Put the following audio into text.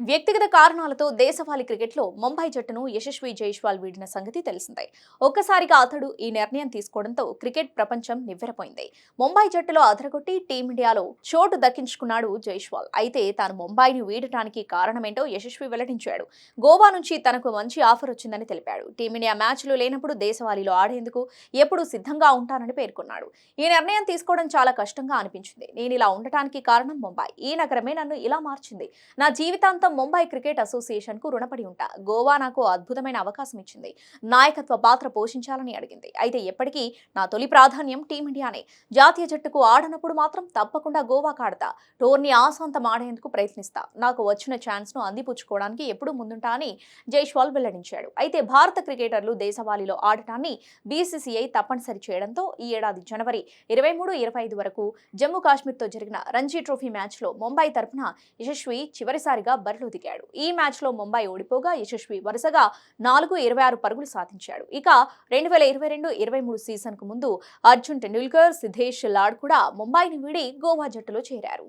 వ్యక్తిగత కారణాలతో దేశవాళీ క్రికెట్లో ముంబై జట్టును యశస్వి జైస్వాల్ వీడిన సంగతి తెలిసిందే. ఒక్కసారిగా అతడు ఈ నిర్ణయం తీసుకోవడంతో క్రికెట్ ప్రపంచం నివ్వెరపోయింది. ముంబై జట్టులో అదరగొట్టి టీమిండియాలో చోటు దక్కించుకున్నాడు జైస్వాల్. అయితే తాను ముంబైని వీడటానికి కారణమేంటో యశస్వి వెల్లడించాడు. గోవా నుంచి తనకు మంచి ఆఫర్ వచ్చిందని తెలిపాడు. టీమిండియా మ్యాచ్లు లేనప్పుడు దేశవాళీలో ఆడేందుకు ఎప్పుడూ సిద్ధంగా ఉంటానని పేర్కొన్నాడు. ఈ నిర్ణయం తీసుకోవడం చాలా కష్టంగా అనిపించింది. నేను ఇలా ఉండటానికి కారణం ముంబై. ఈ నగరమే నన్ను ఇలా మార్చింది. నా జీవితాంతం ముంబై క్రికెట్ అసోసియేషన్ కు రుణపడి ఉంటా. గోవా నాకు అద్భుతమైన అవకాశం ఇచ్చింది. నాయకత్వ పాత్ర పోషించాలని అడిగింది. అయితే ఎప్పటికీ నా తొలి ప్రాధాన్యం టీమిండియానే. జాతీయ జట్టుకు ఆడనప్పుడు మాత్రం తప్పకుండా గోవా ఆడతా. టోర్నీ ఆసాంతం ఆడేందుకు ప్రయత్నిస్తా. నాకు వచ్చిన ఛాన్స్ ను అందిపుచ్చుకోవడానికి ఎప్పుడూ ముందుంటా అని జైస్వాల్ వెల్లడించాడు. అయితే భారత క్రికెటర్లు దేశవాళీలో ఆడటాన్ని బీసీసీఐ తప్పనిసరి చేయడంతో ఈ ఏడాది జనవరి 23-25 వరకు జమ్మూ కాశ్మీర్తో జరిగిన రంజీ ట్రోఫీ మ్యాచ్లో ముంబై తరపున యశస్వి చివరిసారిగా బరిలో దిగాడు. ఈ మ్యాచ్లో ముంబై ఓడిపోగా యశస్వి వరుసగా 4-26 పరుగులు సాధించాడు. ఇక 2022-23 సీజన్కు ముందు అర్జున్ టెండూల్కర్, సిద్ధేష్ లాడ్ కూడా ముంబైని వీడి గోవా జట్టులో చేరారు.